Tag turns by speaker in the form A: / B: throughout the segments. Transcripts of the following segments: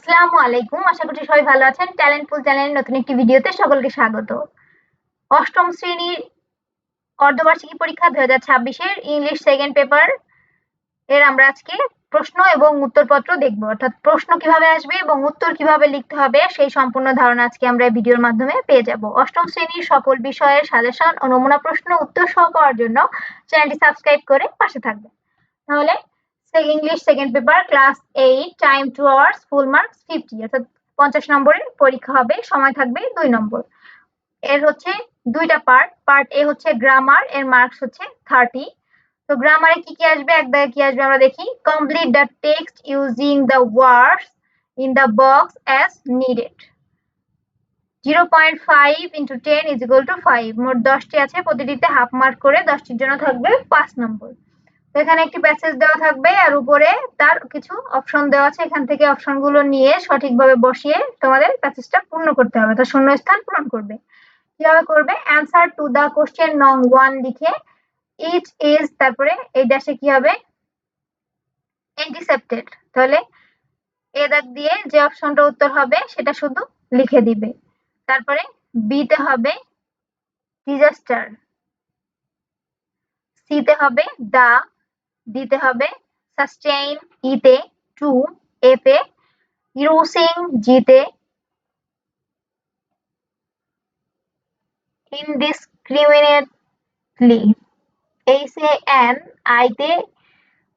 A: আসসালামু আলাইকুম। আশা করছি সবাই ভালো আছেন। ট্যালেন্ট পুল চ্যানেলের নতুন একটি ভিডিওতে সকলকে স্বাগত। অষ্টম শ্রেণীর অর্ধবার্ষিকী পরীক্ষা 2026 এর ইংলিশ সেকেন্ড পেপার এর আমরা আজকে প্রশ্ন এবং উত্তরপত্র দেখব। অর্থাৎ প্রশ্ন কিভাবে আসবে এবং উত্তর কিভাবে লিখতে হবে সেই সম্পূর্ণ ধারণা আজকে আমরা এই ভিডিওর মাধ্যমে পেয়ে যাব। অষ্টম শ্রেণীর সকল বিষয়ের সাজেশন ও নমুনা প্রশ্ন উত্তর সহ পাওয়ার জন্য চ্যানেলটি সাবস্ক্রাইব করে পাশে থাকবেন। তাহলে English second paper class 8 time 2 hours full marks 50 অর্থাৎ 50 নম্বরের পরীক্ষা হবে, সময় থাকবে 2 নম্বর। এর হচ্ছে দুইটা পার্ট এ হচ্ছে গ্রামার, এর মার্কস হচ্ছে 30। তো গ্রামারে কি কি আসবে, এক দাগে কি আসবে আমরা দেখি। Complete the text using the words in the box as needed. 0.5 into 10 is equal to 5। মোট 10টি আছে, প্রতিটিতে হাফ মার্ক করে 10টির জন্য থাকবে 5 নম্বর। এখানে একটি প্যাসেজ দেওয়া থাকবে আর উপরে তার কিছু অপশন দেওয়া আছে, এখান থেকে অপশনগুলো নিয়ে সঠিকভাবে বসিয়ে তোমাদের প্যাসেজটা পূর্ণ করতে হবে, তো শূন্যস্থান পূরণ করবে। কিভাবে করবে, অ্যান্সার টু দা কোশ্চেন নং 1 লিখে ইচ ইজ, তারপরে এই ড্যাশে কি হবে অ্যান্টিসেপ্টেড, তাহলে এ দাগ দিয়ে যে অপশনটা উত্তর হবে সেটা শুধু লিখে দিবে। তারপরে বি তে হবে ডিজাস্টার, সি তে হবে দা, দিতে হবে সাস্টেইন, ইতে টু, এতে ইউজিং, জিতে ইনডিসক্রিমিনেটলি, এইসে অ্যান, আইতে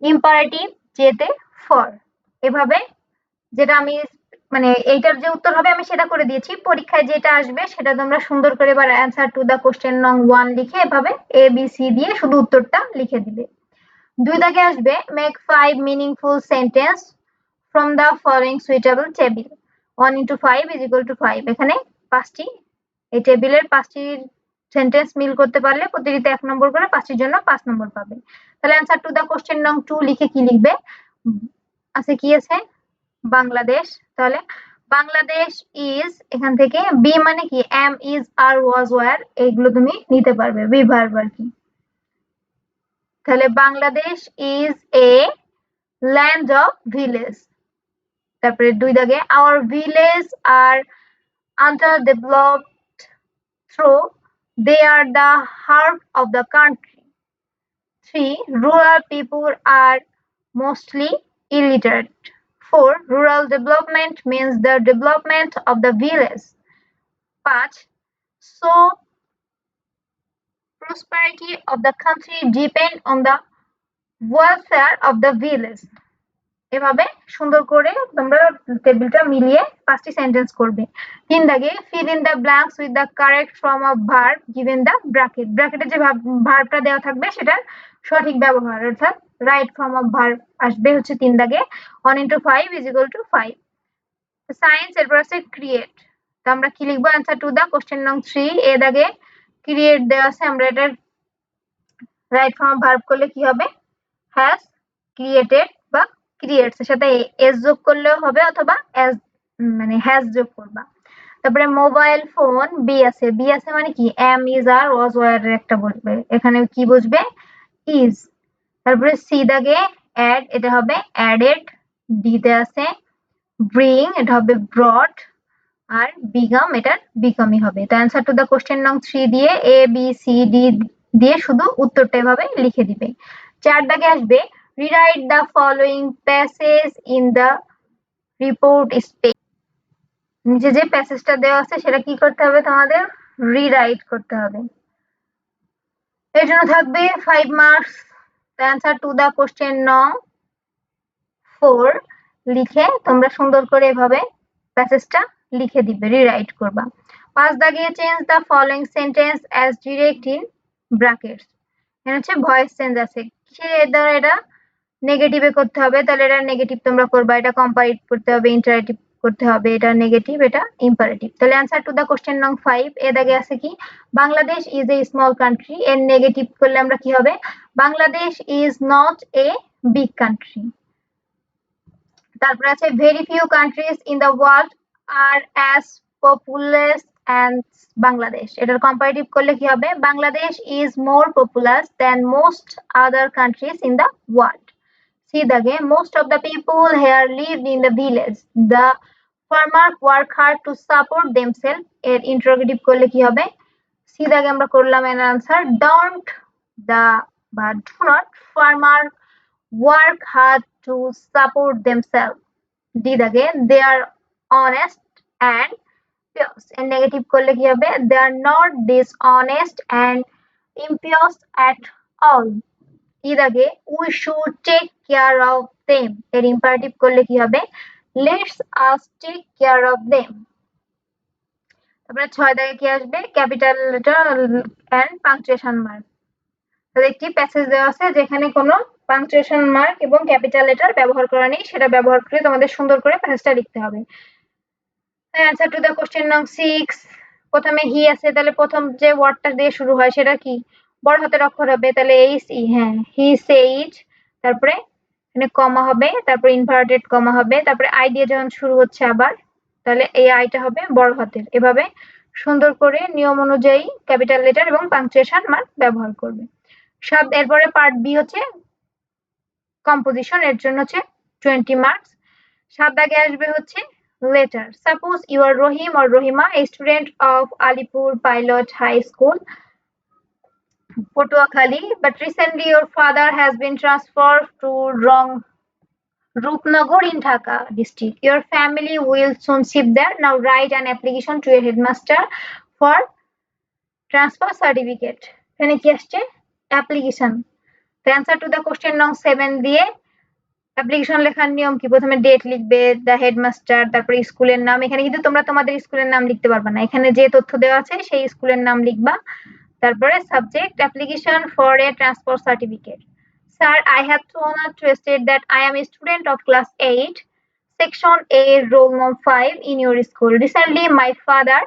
A: ইম্পারেটিভ, জেতে ফর। এভাবে যেটা আমি মানে এইটার যে উত্তর হবে আমি সেটা করে দিয়েছি, পরীক্ষায় যেটা আসবে সেটা তোমরা সুন্দর করে এবার অ্যান্সার টু দা কোশ্চেন নং 1 লিখে এভাবে এ বি সি দিয়ে শুধু উত্তরটা লিখে দিবে। দুই দাগে আসবে make 5 meaningful sentence from the following suitable table. 1 into 5 is equal to 5। এখানে 5টি এই টেবিলের 5টি সেন্টেন্স মিল করতে পারলে প্রতিটিতে 1 নম্বর করে, 5টির জন্য 5 নম্বর পাবে। তাহলে অ্যান্সার টু দা কোশ্চেন নং 2 লিখে কি লিখবে, আছে কি আছে বাংলাদেশ, তাহলে বাংলাদেশ ইজ, এখান থেকে বি মানে কি am, is, are, was, were, এইগুলো তুমি নিতে পারবে, বি ভার্ব আর কি। তাহলে Bangladesh is a land of village. তারপরে দুই দাগে our village are underdeveloped through they are the heart of the country. 3. Rural people are mostly illiterate. 4. Rural development means the development of the village. 5. So prosperity of the country depend on the welfare of the village. এভাবে সুন্দর করে তোমরা টেবিলটা মিলিয়ে 5টি sentence করবে। 3 দাগে fill in the blanks with the correct form of verb given the bracket। ব্র্যাকেটে যে ভার্বটা দেওয়া থাকবে সেটার সঠিক ব্যবহার, অর্থাৎ রাইট ফর্ম অফ ভার্ব আসবে হচ্ছে 3 দাগে। 1 into 5 is equal to 5। Science, এরপর আছে ক্রিয়েট, তো আমরা কি লিখবো, অ্যান্সার টু দা কোশ্চেন নং 3 এ দাগে ক্রিয়েট দেওয়া আছে, আমরা এটার রাইট ফর্ম ভার্ব করলে কি হবে, হ্যাজ ক্রিয়েটেড বা ক্রিয়েটস এর সাথে এস যোগ করলেও হবে অথবা এস মানে হ্যাজ যোগ করবা। তারপরে মোবাইল ফোন, বি আছে, বি আছে মানে কি am, is, are, was, were এর একটা বসবে, এখানে কি বসবে ইজ। তারপরে সি দাগে অ্যাড, এটা হবে অ্যাডেড। ডি তে আছে ব্রিং, এটা হবে ব্রট। আর বিগাম, এটার বিকামই হবে। তো অ্যান্সার টু দা কোশ্চেন নং 3 দিয়ে এ বি সি ডি দিয়ে শুধু উত্তরটা এভাবে লিখে দিবে। 4 দাগে আসবে rewrite the following passage in the report space। নিচে যে প্যাসেজটা দেওয়া আছে সেটা কি করতে হবে, তোমাদের রিরাইট করতে হবে। এর জন্য থাকবে 5 marks. Answer to the question নং 4 লিখে তোমরা সুন্দর করে এভাবে প্যাসেজটা লিখে দিবে, রিরাইট করবা। 5 দাগে change the following sentence as direct in brackets. এখানে হচ্ছে ভয়েস চেঞ্জ আছে, কিসের দ্বারা এটা নেগেটিভে করতে হবে, তাহলে এটা নেগেটিভ তোমরা করবা, এটা কম্পারেটিভ করতে হবে, ইন্টারেটিভ করতে হবে, এটা নেগেটিভ, এটা ইম্পারেটিভ। তাহলে অ্যান্সার টু দা কোশ্চেন নং 5 এ দাগে আছে কি Bangladesh is a small country, এর নেগেটিভ করলে আমরা কি হবে, Bangladesh is not a big country. তারপর আছে very few countries in the world are as populous and Bangladesh, এটার কম্পারেটিভ করলে কি হবে, Bangladesh is more populous than most other countries in the world. See the game. Most of the people here lived in the village. The farmer work hard to support themselves এর interrogative করলে কি হবে? C দাগে আমরা করলাম এর answer don't দা বা do not farmer work hard to support themselves. D দাগে they are honest and pious. And negative করলে কি হবে? They are not dishonest and impious at all. E দাগে we should take care of them. এর imperative করলে কি হবে? Let's us take care of them. তারপরে 6 দাগে কি আসবে? Capital letter and punctuation mark. একটি প্যাসেজ দেওয়া আছে যেখানে কোনো পাংচুয়েশন মার্ক এবং ক্যাপিটাল লেটার ব্যবহার করা নেই, সেটা ব্যবহার করে তোমাদের সুন্দর করে প্যাসেজটা লিখতে হবে। অ্যান্সার টু দ্য কোশ্চেন নং 6, প্রথমে হি আছে, তাহলে প্রথম যে ওয়ার্ডটা দিয়ে শুরু হয় সেটা কি? বড় হাতের অক্ষর হবে, তাহলে এইচ ই, হ্যাঁ হি সেইড, তারপরে এখানে কমা হবে, তারপরে ইনভার্টেড কমা হবে, তারপরে আই দিয়ে যখন শুরু হচ্ছে আবার, তাহলে এই আইটা হবে বড় হাতের। এভাবে সুন্দর করে নিয়ম অনুযায়ী ক্যাপিটাল লেটার এবং পাংচুয়েশন মার্ক ব্যবহার করবে। এরপরে পার্ট বি হচ্ছে কম্পোজিশন, এর জন্য হচ্ছে 20 মার্কস। 7 দাগে আসবে হচ্ছে letter. Suppose you are Rahim or Rahima, a student of Alipur Pilot High School, Patuakhali, but recently your father has been transferred to Rupnagar in Dhaka district. Your family will soon shift there. Now write an application to your headmaster for transfer certificate. এখানে কি আসছে? Application. The answer to the question নং 7 দিয়ে application লেখার নিয়ম কি? প্রথমে date লিখবে, দ্য হেডমাস্টার, তারপরে স্কুলের নাম। এখানে কিন্তু তোমরা তোমাদের স্কুলের নাম লিখতে পারবে না, এখানে যে তথ্য দেওয়া আছে সেই স্কুলের নাম লিখবা। তারপরে subject application for a transfer certificate. Sir, I have the honor to state that I am a student of class 8, section A, roll number 5 in your school. Recently, my father,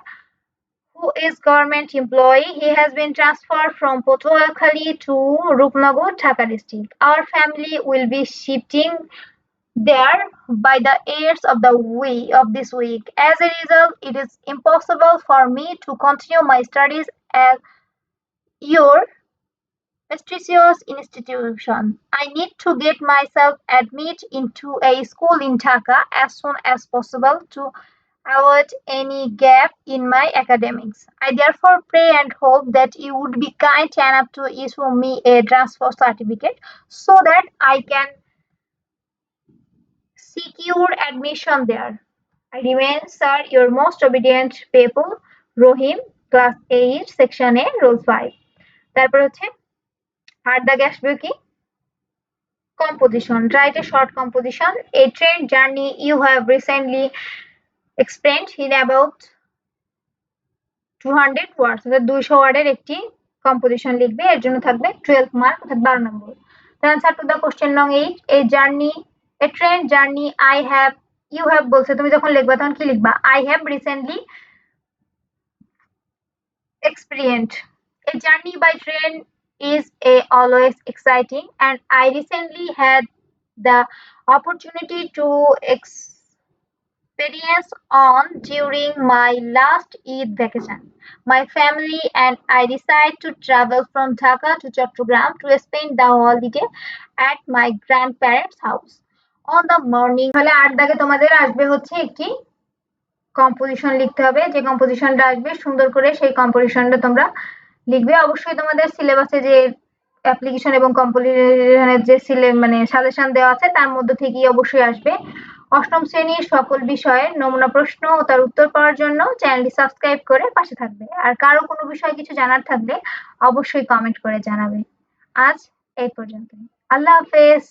A: who is government employee, he has been transferred from Patuakhali to Rupnagar, Dhaka district. Our family will be shifting there by the end of this week. As a result, it is impossible for me to continue my studies at your prestigious institution. I need to get myself admitted into a school in Dhaka as soon as possible to avoid any gap in my academics. I therefore pray and hope that you would be kind enough to issue me a transfer certificate so that I can secure admission there. I remain, sir, your most obedient pupil, Rohim, class 8, section A, roll 5. তারপর হচ্ছে 8 দাগে আসবে কি? Composition. Write a short composition. A train journey you have recently explained in about 200 words. অর্থাৎ 200 ওয়ার্ডের একটি composition লিখবে, এর জন্য থাকবে 12 মার্ক, অর্থাৎ 12 নম্বর। The answer to the question নং 8, a train journey you have বলছে, তুমি যখন লিখবা তখন কি লিখবা? I have recently experienced. A journey by train is always exciting, and I recently had the opportunity to experience on during my last Eid vacation. My family and I decided to travel from Dhaka to Chattogram to spend the holiday at my grandparents' house. On the morning, তাহলে 8 দাগে তোমাদের আসবে হচ্ছে একটি composition লিখতে হবে। যে কম্পোজিশনটা আসবে সুন্দর করে সেই কম্পোজিশনটা তোমরা লিখবে। অবশ্যই তোমাদের সিলেবাসে যে অ্যাপ্লিকেশন এবং কম্পোজিশনের যে সাজেশন দেওয়া আছে তার মধ্যে থেকেই অবশ্যই আসবে। অষ্টম শ্রেণীর সকল বিষয়ের নমুনা প্রশ্ন ও তার উত্তর পাওয়ার জন্য চ্যানেলটি সাবস্ক্রাইব করে পাশে থাকবে। আর কারো কোনো বিষয়ে কিছু জানার থাকলে অবশ্যই কমেন্ট করে জানাবে। আজ এই পর্যন্তই। আল্লাহ হাফেজ।